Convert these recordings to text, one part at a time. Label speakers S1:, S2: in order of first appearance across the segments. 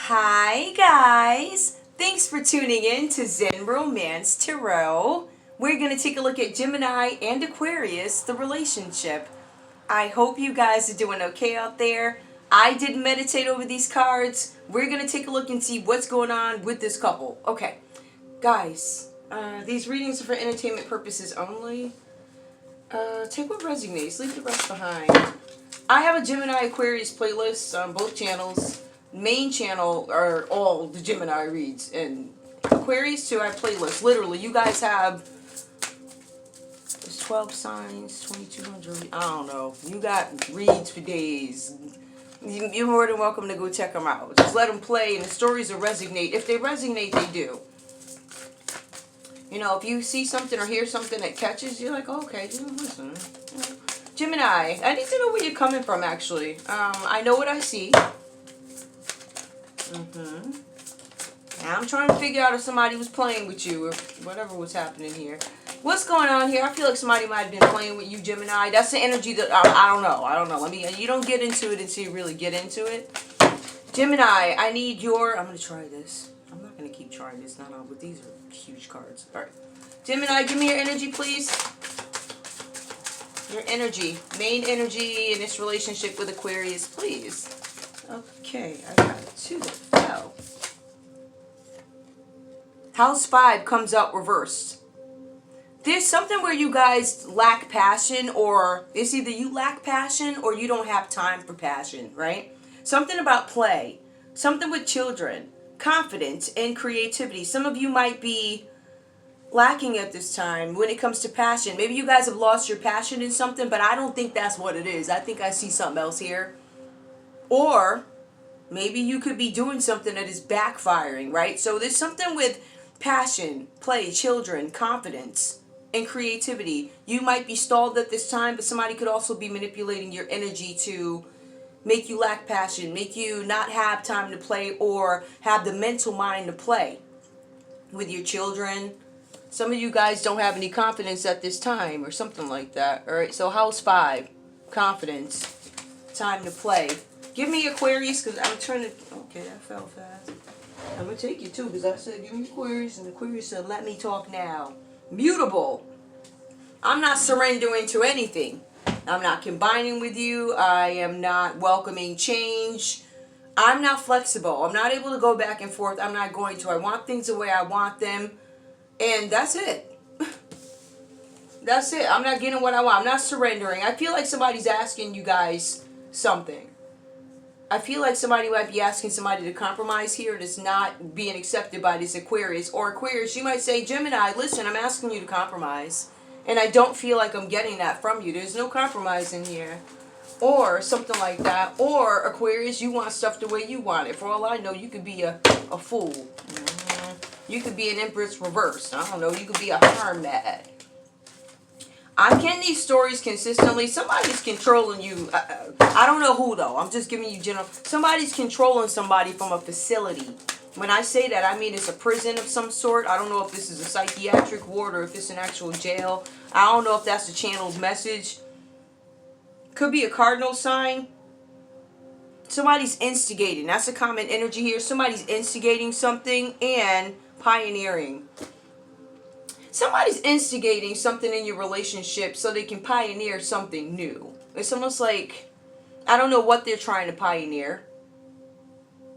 S1: Hi guys! Thanks for tuning in to Zen Romance Tarot. We're going to take a look at Gemini and Aquarius, the relationship. I hope you guys are doing okay out there. I did meditate over these cards. We're going to take a look and see what's going on with this couple. Okay, guys, these readings are for entertainment purposes only. Take what resonates, leave the rest behind. I have a Gemini Aquarius playlist on both channels. Main channel are all the Gemini reads, and Aquarius too, I have playlists. Literally, you guys have, there's 12 signs, 2200, I don't know. You got reads for days. You're more than welcome to go check them out. Just let them play, and the stories will resonate. If they resonate, they do. You know, if you see something or hear something that catches you, like, oh, okay, listen. Gemini, I need to know where you're coming from, actually. I know what I see. Now I'm trying to figure out if somebody was playing with you or whatever was happening here. What's going on here? I feel like somebody might have been playing with you, Gemini. That's the energy that I don't know. I don't know. You don't get into it until you really get into it. Gemini, I need your. I'm gonna try this. I'm not gonna keep trying this. Not on, but these are huge cards. All right, Gemini, give me your energy, please. Your energy, main energy in this relationship with Aquarius, please. Okay, I got two that fell. House 5 comes out reversed. There's something where you guys lack passion, or it's either you lack passion or you don't have time for passion, right? Something about play, something with children, confidence, and creativity. Some of you might be lacking at this time when it comes to passion. Maybe you guys have lost your passion in something, but I don't think that's what it is. I think I see something else here. Or maybe you could be doing something that is backfiring, right? So there's something with passion, play, children, confidence, and creativity. You might be stalled at this time, but somebody could also be manipulating your energy to make you lack passion, make you not have time to play or have the mental mind to play with your children. Some of you guys don't have any confidence at this time or something like that. All right, so house 5, confidence, time to play. Give me Aquarius, because I'm trying to... Okay, that fell fast. I'm going to take you, too, because I said give me Aquarius, and Aquarius said let me talk now. Mutable. I'm not surrendering to anything. I'm not combining with you. I am not welcoming change. I'm not flexible. I'm not able to go back and forth. I'm not going to. I want things the way I want them, and that's it. That's it. I'm not getting what I want. I'm not surrendering. I feel like somebody's asking you guys something. I feel like somebody might be asking somebody to compromise here that's not being accepted by this Aquarius. Or Aquarius, you might say, Gemini, listen, I'm asking you to compromise. And I don't feel like I'm getting that from you. There's no compromise in here. Or something like that. Or Aquarius, you want stuff the way you want it. For all I know, you could be a fool. You could be an Empress reversed. I don't know. You could be a hermit. I'm getting these stories consistently. Somebody's controlling you. I don't know who, though. I'm just giving you general. Somebody's controlling somebody from a facility. When I say that, I mean it's a prison of some sort. I don't know if this is a psychiatric ward or if it's an actual jail. I don't know if that's the channel's message. Could be a cardinal sign. Somebody's instigating. That's a common energy here. Somebody's instigating something and pioneering. Somebody's instigating something in your relationship so they can pioneer something new. It's almost like, I don't know what they're trying to pioneer.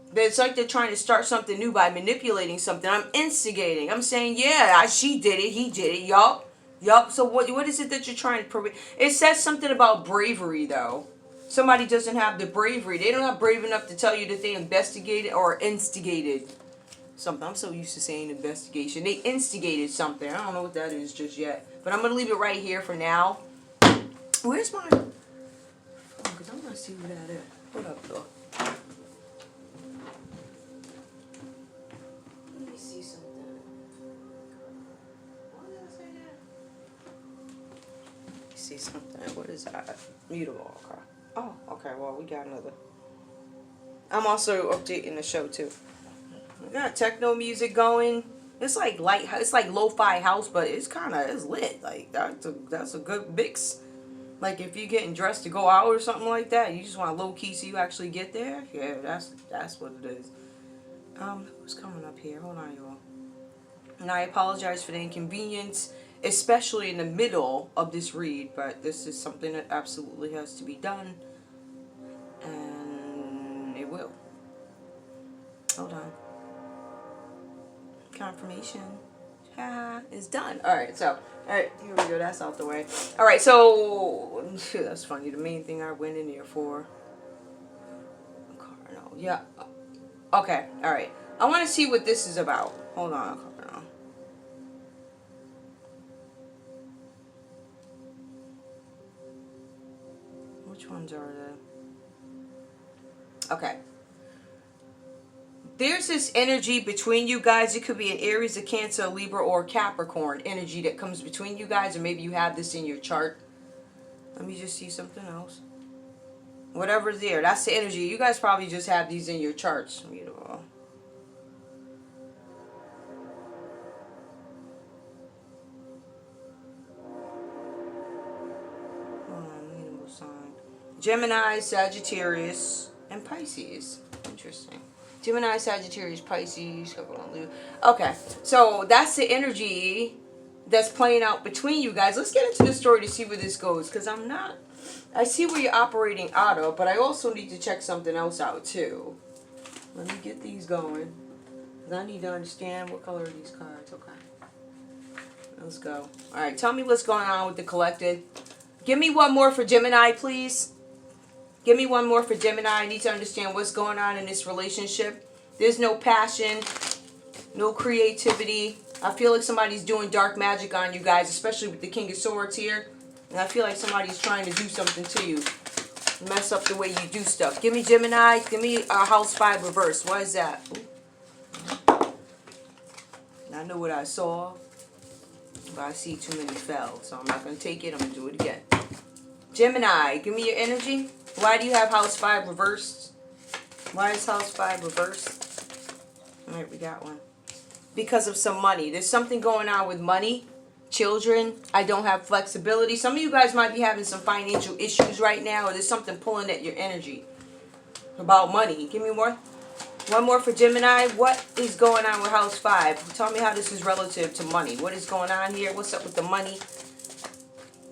S1: But it's like they're trying to start something new by manipulating something. I'm instigating. I'm saying, yeah, she did it. He did it. Yup. So what is it that you're trying to prove? It says something about bravery, though. Somebody doesn't have the bravery. They don't have brave enough to tell you that they investigated or instigated something. I'm so used to saying investigation. They instigated something. I don't know what that is just yet. But I'm going to leave it right here for now. Where's my... Because I'm going to see what that is. Hold up, though. Let me see something. Why did I say that? Let me see something. What is that? Mutable. Okay. Oh, okay. Well, we got another. I'm also updating the show, too. We got techno music going. It's like light. It's like lo-fi house, but it's lit. Like that's a good mix. Like if you're getting dressed to go out or something like that, you just want low key so you actually get there. Yeah, that's what it is. Who's coming up here? Hold on, y'all. And I apologize for the inconvenience, especially in the middle of this read, but this is something that absolutely has to be done. And it will. Hold on. Confirmation. Is done. Alright, so, alright, here we go. That's out the way. Alright, so, that's funny. The main thing I went in here for. Cardinal. Yeah. Okay, alright. I want to see what this is about. Hold on. Cardinal. Which ones are they? Okay. There's this energy between you guys. It could be an Aries, a Cancer, a Libra, or a Capricorn energy that comes between you guys, or maybe you have this in your chart. Let me just see something else. Whatever's there, that's the energy. You guys probably just have these in your charts. Beautiful. Gemini, Sagittarius, and Pisces. Interesting. Gemini, Sagittarius, Pisces, okay, so that's the energy that's playing out between you guys. Let's get into the story to see where this goes, because I see where you're operating out of, but I also need to check something else out too. Let me get these going, because I need to understand what color are these cards. Okay, let's go. All right, tell me what's going on with the collected. Give me one more for Gemini, please. Give me one more for Gemini. I need to understand what's going on in this relationship. There's no passion, no creativity. I feel like somebody's doing dark magic on you guys, especially with the King of Swords here. And I feel like somebody's trying to do something to you. Mess up the way you do stuff. Give me Gemini. Give me House 5 reverse. What is that? Ooh. I know what I saw, but I see too many fell. So I'm not going to take it. I'm going to do it again. Gemini, give me your energy. Why do you have House 5 reversed? Why is House 5 reversed? Alright, we got one. Because of some money. There's something going on with money. Children. I don't have flexibility. Some of you guys might be having some financial issues right now. Or there's something pulling at your energy. About money. Give me more. One more for Gemini. What is going on with House 5? Tell me how this is relative to money. What is going on here? What's up with the money?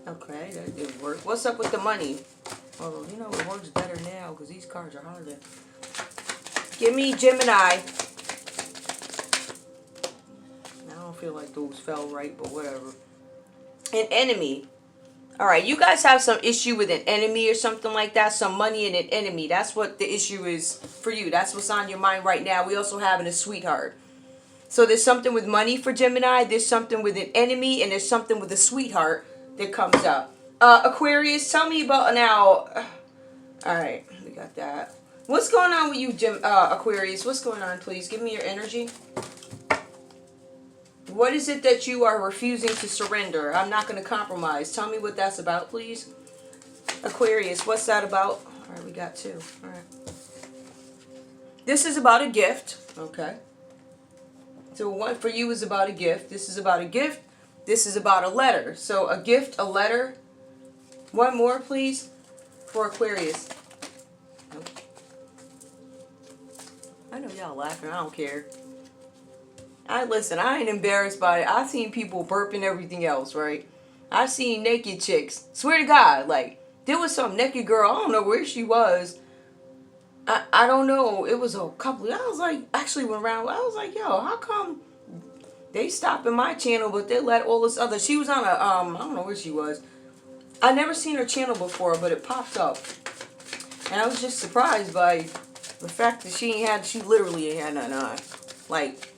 S1: Okay, that didn't work. What's up with the money? Oh, you know, it works better now because these cards are harder. Give me Gemini. I don't feel like those fell right, but whatever. An enemy. Alright, you guys have some issue with an enemy or something like that. Some money and an enemy. That's what the issue is for you. That's what's on your mind right now. We also have a sweetheart. So there's something with money for Gemini. There's something with an enemy. And there's something with a sweetheart that comes up. Aquarius, tell me about now. Alright, we got that. What's going on with you, Aquarius? What's going on, please? Give me your energy. What is it that you are refusing to surrender? I'm not going to compromise. Tell me what that's about, please. Aquarius, what's that about? Alright, we got two. Alright. This is about a gift. Okay. So one for you is about a gift. This is about a gift. This is about a letter. So a gift, a letter. One more, please, for Aquarius. Nope. I know y'all laughing. I don't care. Listen, I ain't embarrassed by it. I've seen people burp and everything else, right? I've seen naked chicks. Swear to God, like, there was some naked girl. I don't know where she was. I don't know. It was a couple. I was like, actually went around. I was like, yo, how come they stopping my channel, but they let all this other. She was on a, I don't know where she was. I never seen her channel before, but it popped up. And I was just surprised by the fact that she literally ain't had nothing on. Like,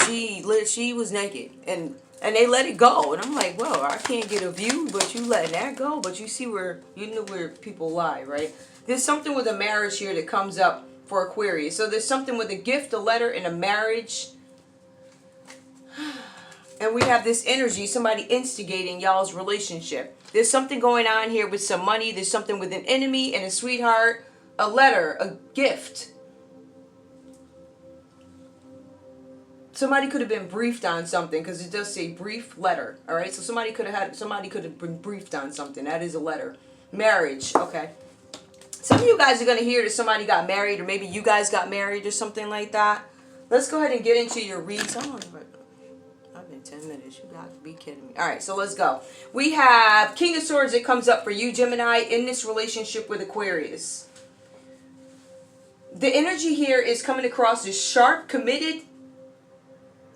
S1: she was naked. And they let it go. And I'm like, well, I can't get a view, but you letting that go. But you see where, you know where people lie, right? There's something with a marriage here that comes up for Aquarius. So there's something with a gift, a letter, and a marriage. And we have this energy, somebody instigating y'all's relationship. There's something going on here with some money. There's something with an enemy and a sweetheart. A letter, a gift. Somebody could have been briefed on something because it does say brief letter. All right, so somebody could have been briefed on something. That is a letter. Marriage, okay. Some of you guys are going to hear that somebody got married, or maybe you guys got married or something like that. Let's go ahead and get into your reads. I've been 10 minutes. You got to be kidding me. All right, so let's go. We have King of Swords that comes up for you, Gemini, in this relationship with Aquarius. The energy here is coming across as sharp, committed.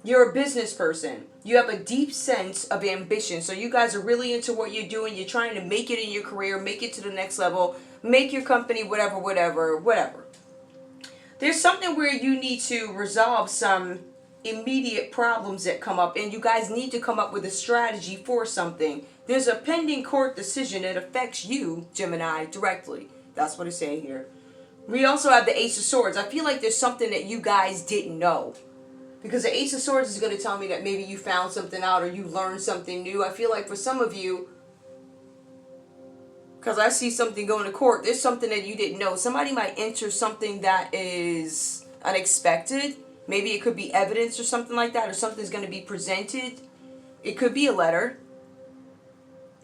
S1: You're a business person. You have a deep sense of ambition. So you guys are really into what you're doing. You're trying to make it in your career, make it to the next level, make your company, whatever. There's something where you need to resolve some immediate problems that come up, and you guys need to come up with a strategy for something. There's a pending court decision that affects you, Gemini, directly. That's what it's saying here. We also have the Ace of Swords. I feel like there's something that you guys didn't know. Because the Ace of Swords is going to tell me that maybe you found something out or you learned something new. I feel like for some of you, because I see something going to court, there's something that you didn't know. Somebody might enter something that is unexpected. Maybe it could be evidence or something like that, or something's going to be presented. It could be a letter.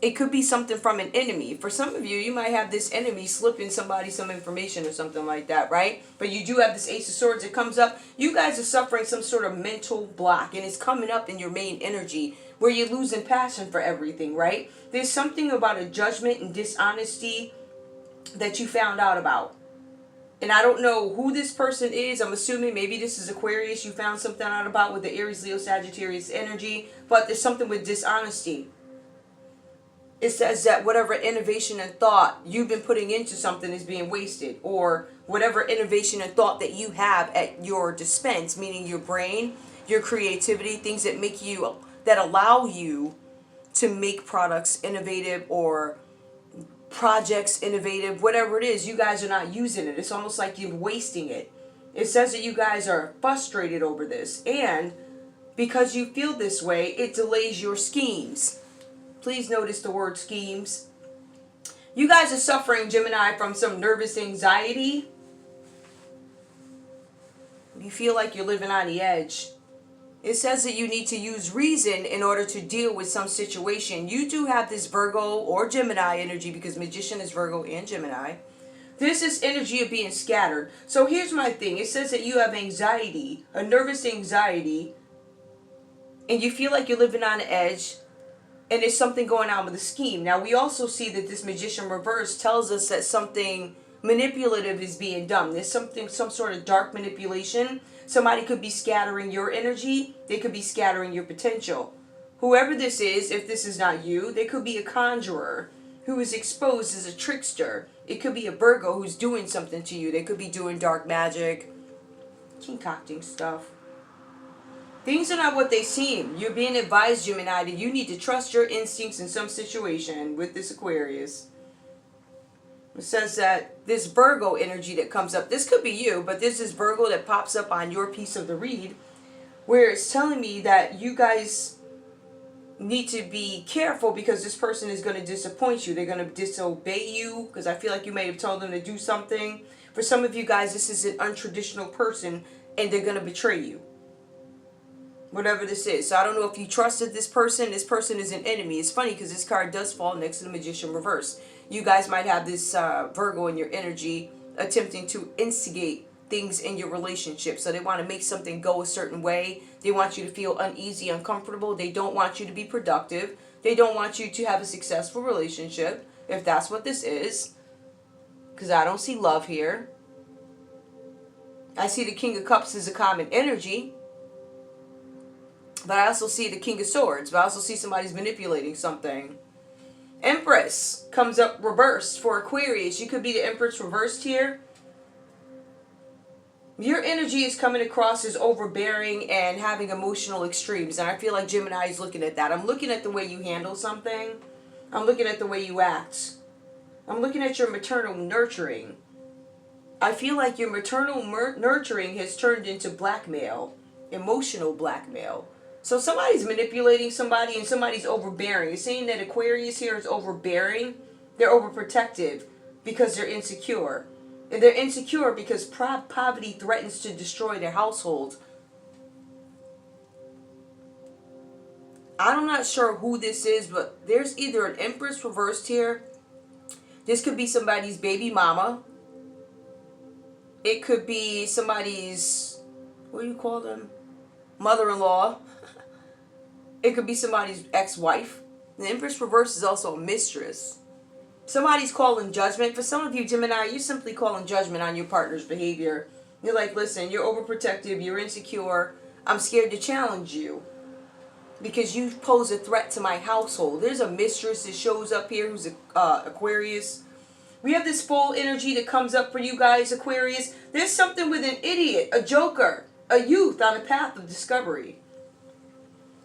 S1: It could be something from an enemy. For some of you, you might have this enemy slipping somebody some information or something like that, right? But you do have this Ace of Swords that comes up. You guys are suffering some sort of mental block, and it's coming up in your main energy where you're losing passion for everything, right? There's something about a judgment and dishonesty that you found out about. And I don't know who this person is. I'm assuming maybe this is Aquarius. You found something out about with the Aries, Leo, Sagittarius energy. But there's something with dishonesty. It says that whatever innovation and thought you've been putting into something is being wasted. Or whatever innovation and thought that you have at your dispense, meaning your brain, your creativity, things that make you, that allow you to make products innovative or projects innovative, whatever it is, you guys are not using it. It's almost like you're wasting it. It says that you guys are frustrated over this. And because you feel this way, it delays your schemes. Please notice the word schemes. You guys are suffering, Gemini, from some nervous anxiety. You feel like you're living on the edge. It says that you need to use reason in order to deal with some situation. You do have this Virgo or Gemini energy, because Magician is Virgo and Gemini. There's this energy of being scattered. So here's my thing. It says that you have anxiety, a nervous anxiety, and you feel like you're living on the edge. And there's something going on with the scheme. Now, we also see that this Magician reverse tells us that something manipulative is being done. There's some sort of dark manipulation. Somebody could be scattering your energy. They could be scattering your potential. Whoever this is, if this is not you, they could be a conjurer who is exposed as a trickster. It could be a Virgo who's doing something to you. They could be doing dark magic, concocting stuff. Things are not what they seem. You're being advised, Gemini, that you need to trust your instincts in some situation with this Aquarius. It says that this Virgo energy that comes up, this could be you, but this is Virgo that pops up on your piece of the read, where it's telling me that you guys need to be careful because this person is going to disappoint you. They're going to disobey you, because I feel like you may have told them to do something. For some of you guys, this is an untraditional person, and they're going to betray you. Whatever this is. So I don't know if you trusted this person. This person is an enemy. It's funny because this card does fall next to the Magician reverse. You guys might have this Virgo in your energy attempting to instigate things in your relationship. So they want to make something go a certain way. They want you to feel uneasy, uncomfortable. They don't want you to be productive. They don't want you to have a successful relationship, if that's what this is. Because I don't see love here. I see the King of Cups as a common energy. But I also see the King of Swords. But I also see somebody's manipulating something. Empress comes up reversed for Aquarius. You could be the Empress reversed here. Your energy is coming across as overbearing and having emotional extremes. And I feel like Gemini is looking at that. I'm looking at the way you handle something. I'm looking at the way you act. I'm looking at your maternal nurturing. I feel like your maternal nurturing has turned into blackmail. Emotional blackmail. So somebody's manipulating somebody and somebody's overbearing. You're saying that Aquarius here is overbearing. They're overprotective because they're insecure. And they're insecure because poverty threatens to destroy their household. I'm not sure who this is, but there's either an Empress reversed here. This could be somebody's baby mama. It could be somebody's what do you call them? Mother-in-law. It could be somebody's ex-wife. The Empress reverse is also a mistress. Somebody's calling judgment. For some of you, Gemini, you're simply calling judgment on your partner's behavior. You're like, listen, you're overprotective, you're insecure. I'm scared to challenge you because you pose a threat to my household. There's a mistress that shows up here who's Aquarius. We have this full energy that comes up for you guys, Aquarius. There's something with an idiot, a joker, a youth on a path of discovery.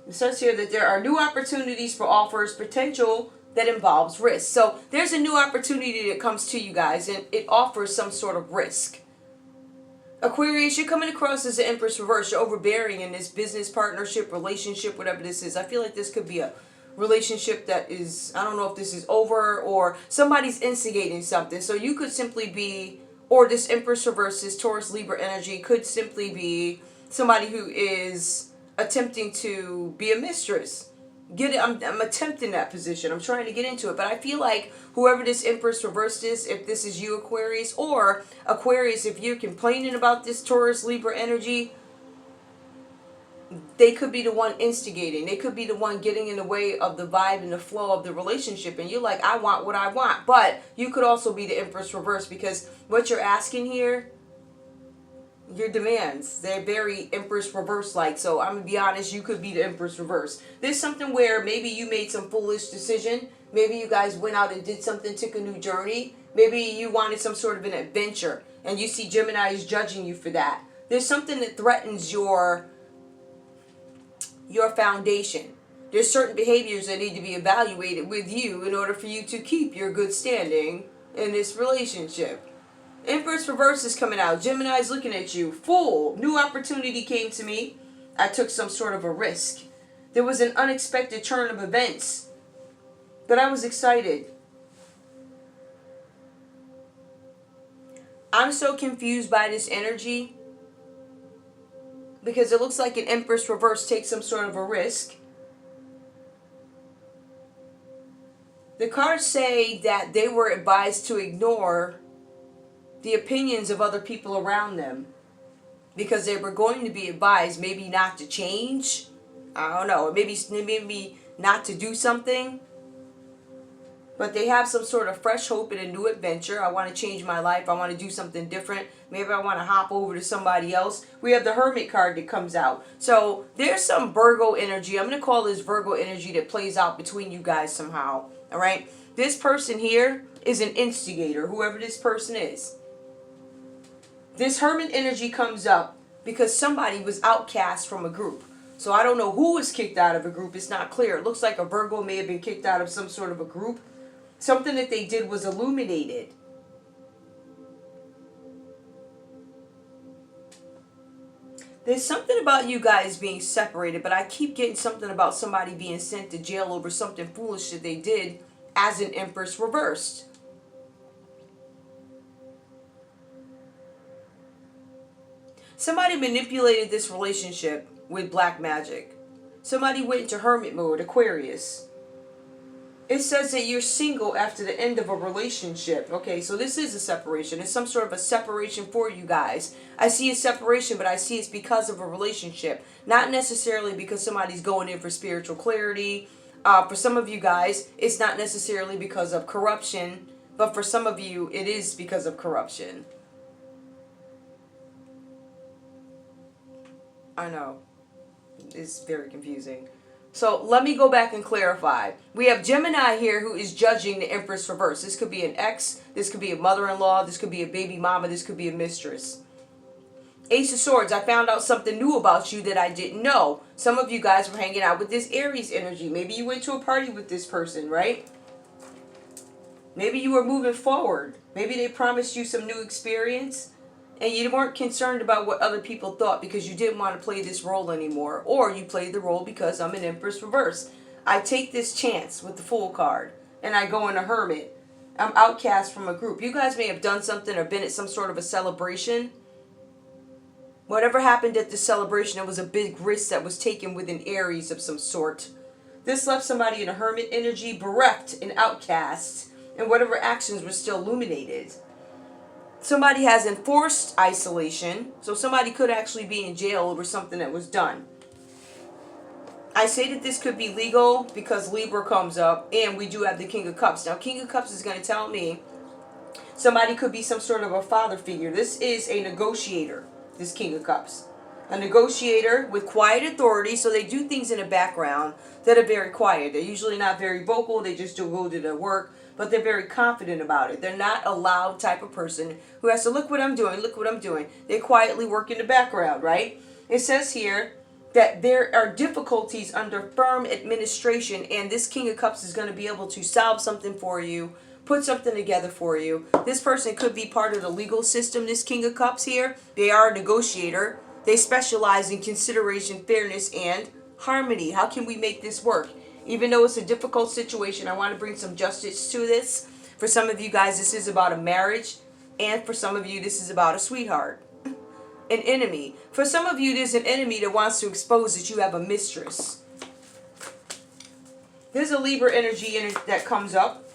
S1: It says here that there are new opportunities for offers, potential that involves risk. So there's a new opportunity that comes to you guys, and it offers some sort of risk. Aquarius, you're coming across as an Empress reverse. You're overbearing in this business partnership, relationship, whatever this is. I feel like this could be a relationship that is, I don't know if this is over or somebody's instigating something. So you could simply be, or this Empress reverse, this Taurus Libra energy could simply be somebody who is attempting to be a mistress. I'm attempting that position. I'm trying to get into it. But I feel like whoever this Empress reversed is, if this is you, Aquarius, or Aquarius, if you're complaining about this Taurus Libra energy, they could be the one instigating. They could be the one getting in the way of the vibe and the flow of the relationship. And you're like, I want what I want. But you could also be the Empress reverse, because what you're asking here, your demands, they're very Empress reverse like. So I'm gonna be honest, you could be the Empress reverse. There's something where maybe you made some foolish decision. Maybe you guys went out and did something, took a new journey. Maybe you wanted some sort of an adventure, and you see Gemini is judging you for that. There's something that threatens your foundation. There's certain behaviors that need to be evaluated with you in order for you to keep your good standing in this relationship. Empress reverse is coming out. Gemini's looking at you. Fool. New opportunity came to me. I took some sort of a risk. There was an unexpected turn of events. But I was excited. I'm so confused by this energy, because it looks like an Empress reverse takes some sort of a risk. The cards say that they were advised to ignore the opinions of other people around them, because they were going to be advised maybe not to change. I don't know, maybe not to do something. But they have some sort of fresh hope in a new adventure. I want to change my life. I want to do something different. Maybe I want to hop over to somebody else. We have the Hermit card that comes out. So there's some Virgo energy. I'm going to call this Virgo energy that plays out between you guys somehow. All right. This person here is an instigator, whoever this person is. This Hermit energy comes up because somebody was outcast from a group. So I don't know who was kicked out of a group. It's not clear. It looks like a Virgo may have been kicked out of some sort of a group. Something that they did was illuminated. There's something about you guys being separated, but I keep getting something about somebody being sent to jail over something foolish that they did as an Empress reversed. Somebody manipulated this relationship with black magic. Somebody went into hermit mode, Aquarius. It says that you're single after the end of a relationship. Okay, so this is a separation. It's some sort of a separation for you guys. I see a separation, but I see it's because of a relationship. Not necessarily because somebody's going in for spiritual clarity. For some of you guys, it's not necessarily because of corruption. But for some of you, it is because of corruption. I know. It's very confusing. So let me go back and clarify. We have Gemini here who is judging the Empress reverse. This could be an ex. This could be a mother-in-law. This could be a baby mama. This could be a mistress. Ace of Swords. I found out something new about you that I didn't know. Some of you guys were hanging out with this Aries energy. Maybe you went to a party with this person, right? Maybe you were moving forward. Maybe they promised you some new experience. And you weren't concerned about what other people thought because you didn't want to play this role anymore. Or you played the role because I'm an Empress reverse. I take this chance with the Fool card. And I go in a hermit. I'm outcast from a group. You guys may have done something or been at some sort of a celebration. Whatever happened at the celebration, it was a big risk that was taken with an Aries of some sort. This left somebody in a hermit energy, bereft and outcast. And whatever actions were still illuminated. somebody has enforced isolation. So somebody could actually be in jail over something that was done. I say that this could be legal because Libra comes up, and we do have the King of Cups. Now, King of Cups is going to tell me somebody could be some sort of a father figure. This is a negotiator, this King of Cups. A negotiator with quiet authority, so they do things in the background that are very quiet. They're usually not very vocal, they just do go to their work, but they're very confident about it. They're not a loud type of person who has to look what I'm doing, look what I'm doing. They quietly work in the background, right? It says here that there are difficulties under firm administration, and this King of Cups is going to be able to solve something for you, put something together for you. This person could be part of the legal system, this King of Cups here. They are a negotiator. They specialize in consideration, fairness, and harmony. How can we make this work? Even though it's a difficult situation, I want to bring some justice to this. For some of you guys, this is about a marriage, and for some of you, this is about a sweetheart. An enemy. For some of you, there's an enemy that wants to expose that you have a mistress. There's a Libra energy in it that comes up.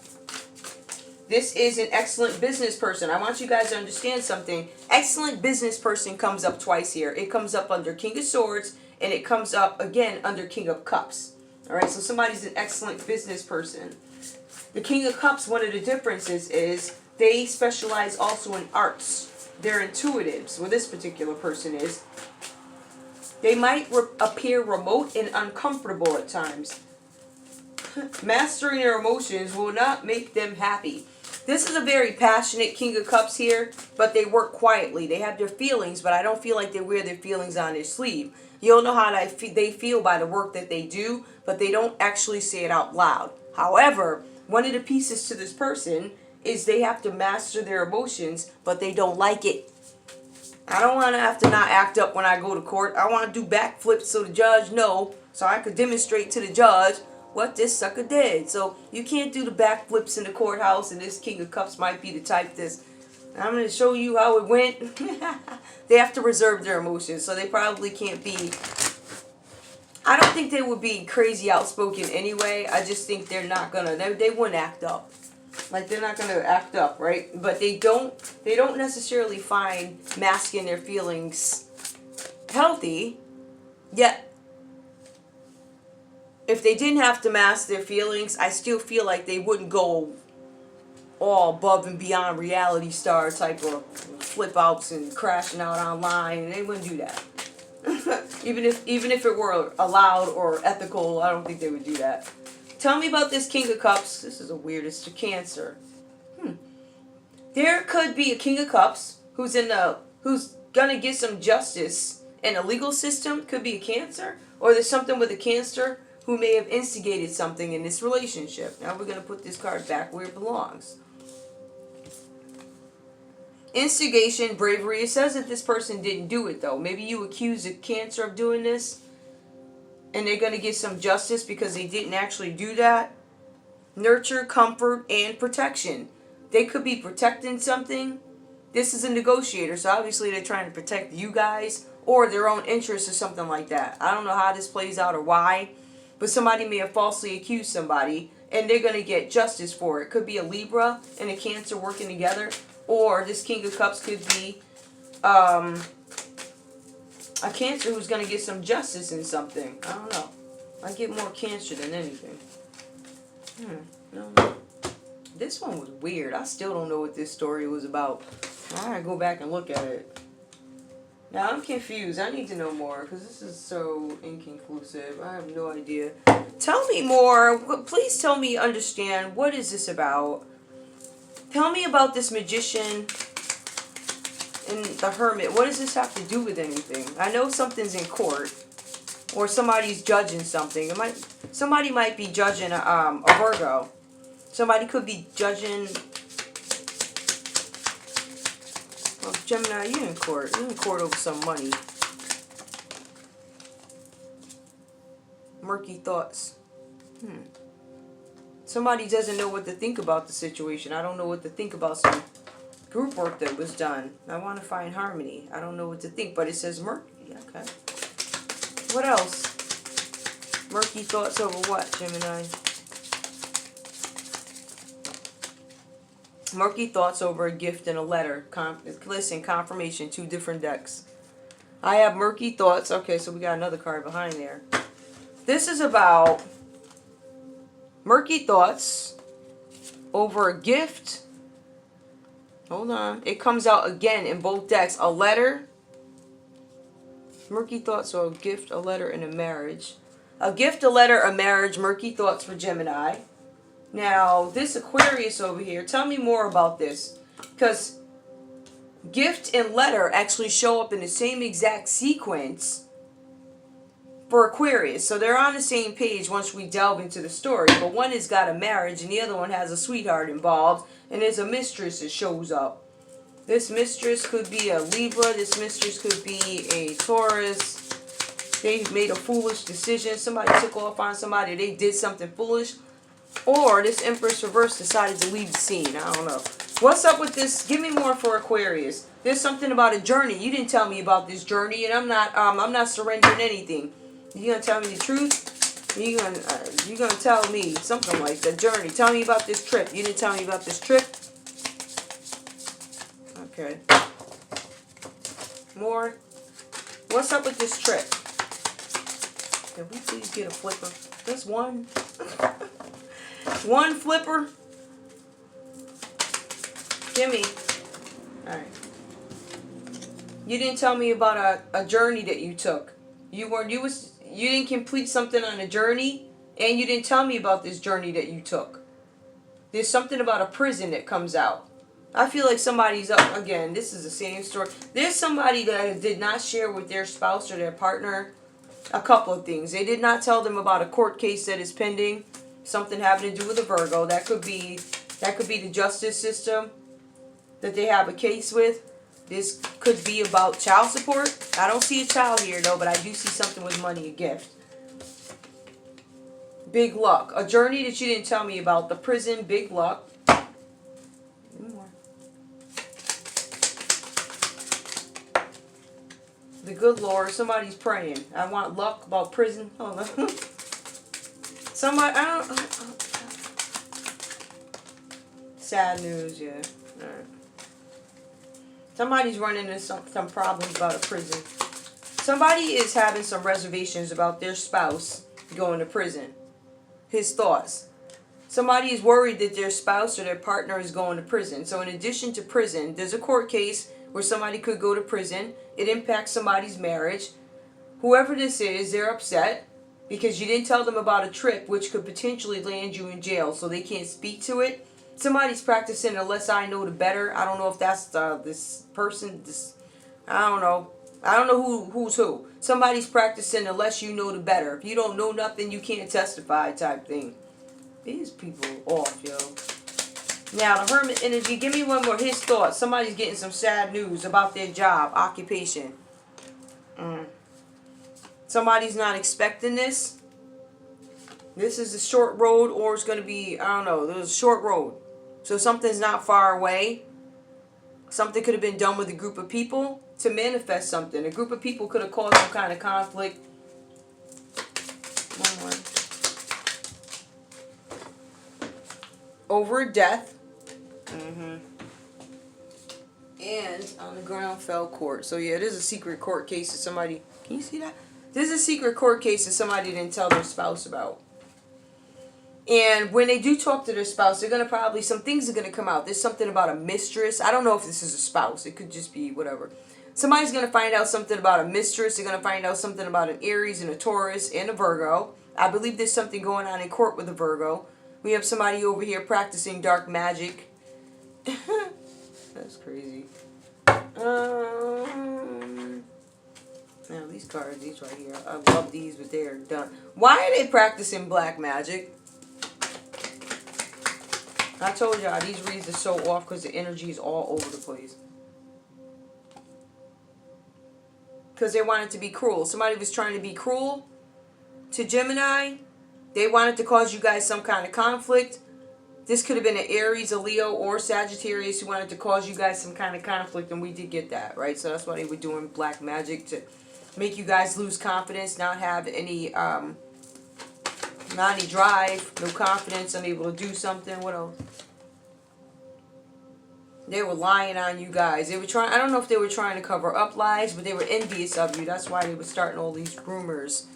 S1: This is an excellent business person. I want you guys to understand something. Excellent business person comes up twice here. It comes up under King of Swords, and it comes up again under King of Cups. All right, so somebody's an excellent business person. The King of Cups, one of the differences is they specialize also in arts. They're intuitives. Well, this particular person is. They might appear remote and uncomfortable at times. Mastering their emotions will not make them happy. This is a very passionate King of Cups here, but they work quietly. They have their feelings, but I don't feel like they wear their feelings on their sleeve. You'll know how they feel by the work that they do, but they don't actually say it out loud. However, one of the pieces to this person is they have to master their emotions, but they don't like it. I don't want to have to not act up when I go to court. I want to do backflips so the judge knows, so I could demonstrate to the judge what this sucker did. So you can't do the backflips in the courthouse, and this King of Cups might be the type that's, I'm going to show you how it went. They have to reserve their emotions, so they probably can't be, I don't think they would be crazy outspoken anyway. I just think they're not going to, they wouldn't act up. Like, they're not going to act up, right? But they don't necessarily find masking their feelings healthy. Yet, if they didn't have to mask their feelings, I still feel like they wouldn't go all above and beyond reality star type of flip outs and crashing out online. They wouldn't do that. even if it were allowed or ethical, I don't think they would do that. Tell me about this King of Cups. This is the weirdest. Cancer. There could be a King of Cups who's gonna get some justice in a legal system. Could be a Cancer, or there's something with a Cancer who may have instigated something in this relationship. Now we're gonna put this card back where it belongs. Instigation, bravery. It says that this person didn't do it though. Maybe you accuse a Cancer of doing this, and they're going to get some justice because they didn't actually do that. Nurture, comfort, and protection. They could be protecting something. This is a negotiator, so obviously they're trying to protect you guys or their own interests or something like that. I don't know how this plays out or why, but somebody may have falsely accused somebody, and they're going to get justice for it. Could be a Libra and a Cancer working together, or this King of Cups could be a Cancer who's going to get some justice in something. I don't know. I get more Cancer than anything. No. This one was weird. I still don't know what this story was about. I gotta go back and look at it. Now I'm confused. I need to know more because this is so inconclusive. I have no idea. Tell me more. Please tell me, understand. What is this about? Tell me about this magician and the hermit. What does this have to do with anything? I know something's in court, or somebody's judging something. Somebody might be judging a Virgo. Somebody could be judging. Well, Gemini, you're in court. You're in court over some money. Murky thoughts. Somebody doesn't know what to think about the situation. I don't know what to think about some group work that was done. I want to find harmony. I don't know what to think, but it says murky. Okay. What else? Murky thoughts over what, Gemini? Murky thoughts over a gift and a letter. Listen, confirmation, 2 different decks. I have murky thoughts. Okay, so we got another card behind there. This is about murky thoughts over a gift. Hold on. It comes out again in both decks. A letter. Murky thoughts or a gift, a letter, and a marriage. A gift, a letter, a marriage. Murky thoughts for Gemini. Now, this Aquarius over here, tell me more about this. Because gift and letter actually show up in the same exact sequence for Aquarius. So they're on the same page once we delve into the story. But one has got a marriage and the other one has a sweetheart involved. And there's a mistress that shows up. This mistress could be a Libra. This mistress could be a Taurus. They made a foolish decision. Somebody took off on somebody. They did something foolish. Or this Empress reverse decided to leave the scene. I don't know. What's up with this? Give me more for Aquarius. There's something about a journey. You didn't tell me about this journey, and I'm not surrendering anything. You gonna tell me the truth? You gonna tell me something like the journey? Tell me about this trip. You didn't tell me about this trip. Okay. More. What's up with this trip? Can we please get a flipper? Just one. One flipper. Gimme. Alright. You didn't tell me about a journey that you took. You didn't complete something on a journey, and you didn't tell me about this journey that you took. There's something about a prison that comes out. I feel like somebody's up again. This is the same story. There's somebody that did not share with their spouse or their partner a couple of things. They did not tell them about a court case that is pending. Something having to do with a Virgo. That could be the justice system that they have a case with. This could be about child support. I don't see a child here though, but I do see something with money, a gift. Big luck. A journey that you didn't tell me about. The prison, big luck. More. The good Lord. Somebody's praying. I want luck about prison. Hold on. Somebody, I don't. Sad news, yeah. Alright. Somebody's running into some problems about a prison. Somebody is having some reservations about their spouse going to prison. His thoughts. Somebody is worried that their spouse or their partner is going to prison. So in addition to prison, there's a court case where somebody could go to prison. It impacts somebody's marriage. Whoever this is, they're upset because you didn't tell them about a trip which could potentially land you in jail, so they can't speak to it. Somebody's practicing the less I know the better. I don't know if that's this person. I don't know. I don't know who's who. Somebody's practicing the less you know the better. If you don't know nothing, you can't testify type thing. These people off, yo. Now, the Hermit energy. Give me one more. His thoughts. Somebody's getting some sad news about their job, occupation. Somebody's not expecting this. This is a short road, or it's going to be, I don't know, there's a short road. So something's not far away. Something could have been done with a group of people to manifest something. A group of people could have caused some kind of conflict. One more. Over a death. And on the ground fell court. So yeah, there's a secret court case that somebody, can you see that? There's a secret court case that somebody didn't tell their spouse about. And when they do talk to their spouse, they're going to probably, some things are going to come out. There's something about a mistress. I don't know if this is a spouse. It could just be whatever. Somebody's going to find out something about a mistress. They're going to find out something about an Aries and a Taurus and a Virgo. I believe there's something going on in court with a Virgo. We have somebody over here practicing dark magic. That's crazy. Now these cards, these right here, I love these, but they're done. Why are they practicing black magic? I told y'all, these reads are so off because the energy is all over the place. Because they wanted to be cruel. Somebody was trying to be cruel to Gemini. They wanted to cause you guys some kind of conflict. This could have been an Aries, a Leo, or Sagittarius who wanted to cause you guys some kind of conflict, and we did get that, right? So that's why they were doing black magic, to make you guys lose confidence, not have any, not any drive, no confidence, unable to do something. What else? They were lying on you guys. They were trying, I don't know if they were trying to cover up lies, but they were envious of you. That's why they were starting all these rumors.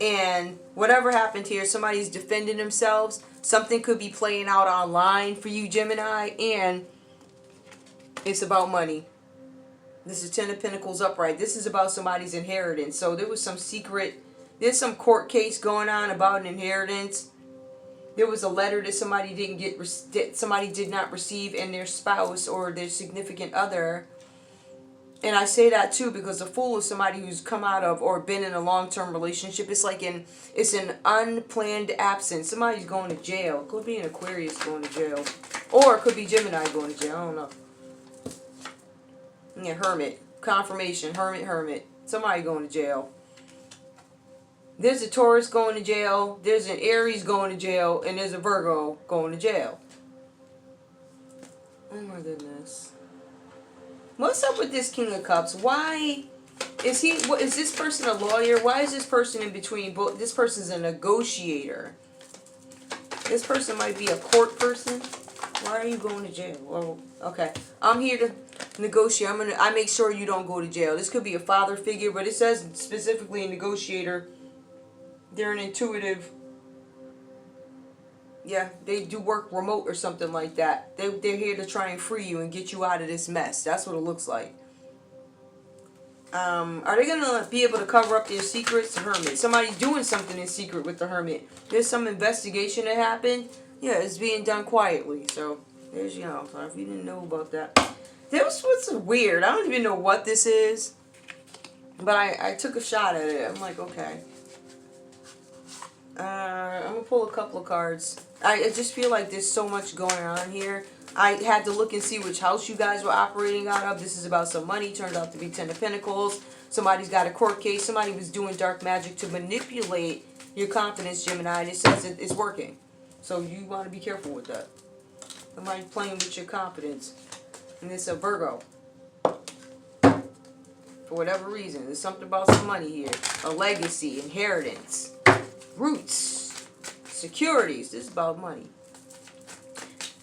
S1: And whatever happened here, somebody's defending themselves. Something could be playing out online for you, Gemini. And it's about money. This is Ten of Pentacles upright. This is about somebody's inheritance. So there was some secret, there's some court case going on about an inheritance. There was a letter that somebody didn't get, that somebody did not receive, and their spouse or their significant other. And I say that too because a fool is somebody who's come out of or been in a long-term relationship. It's like it's an unplanned absence. Somebody's going to jail. Could be an Aquarius going to jail, or it could be Gemini going to jail. I don't know. Yeah, Hermit. Confirmation. Hermit. Somebody going to jail. There's a Taurus going to jail. There's an Aries going to jail. And there's a Virgo going to jail. Oh my goodness. What's up with this King of Cups? Why is he? What, is this person a lawyer? Why is this person in between both? This person's a negotiator. This person might be a court person. Why are you going to jail? Well, okay. I'm here to negotiate. I make sure you don't go to jail. This could be a father figure, but it says specifically a negotiator. They're an intuitive. Yeah, they do work remote or something like that. They're here to try and free you and get you out of this mess. That's what it looks like. Are they going to be able to cover up their secrets? The Hermit. Somebody's doing something in secret with the Hermit. There's some investigation that happened. Yeah, it's being done quietly. So, there's, you know, if you didn't know about that. There was what's weird. I don't even know what this is. But I took a shot at it. I'm like, okay. I'm going to pull a couple of cards. I just feel like there's so much going on here. I had to look and see which house you guys were operating out of. This is about some money. Turned out to be Ten of Pentacles. Somebody's got a court case. Somebody was doing dark magic to manipulate your confidence, Gemini. And it says it's working. So you want to be careful with that. Somebody's playing with your confidence. And it's a Virgo. For whatever reason. There's something about some money here. A legacy. Inheritance. Roots. Securities. This is about money.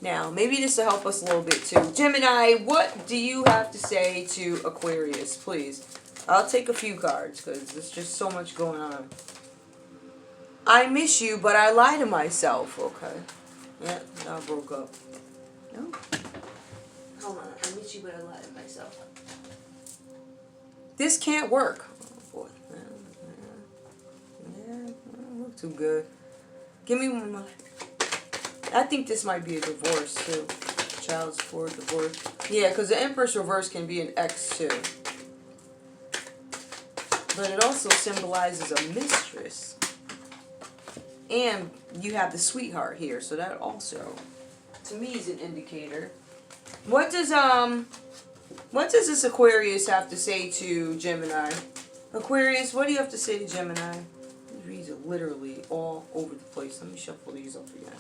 S1: Now, maybe this will help us a little bit too. Gemini, what do you have to say to Aquarius, please? I'll take a few cards because there's just so much going on. I miss you, but I lie to myself. Okay. Yeah, I broke up. No? Hold on. I miss you, but I lie to myself. This can't work. Oh, boy. Yeah, don't look too good. Give me one more. I think this might be a divorce, too. Child support, divorce. Yeah, because the Empress reverse can be an ex, too. But it also symbolizes a mistress. And you have the sweetheart here, so that also, to me, is an indicator. What does this Aquarius have to say to Gemini? Aquarius, what do you have to say to Gemini? These reads are literally all over the place. Let me shuffle these up again.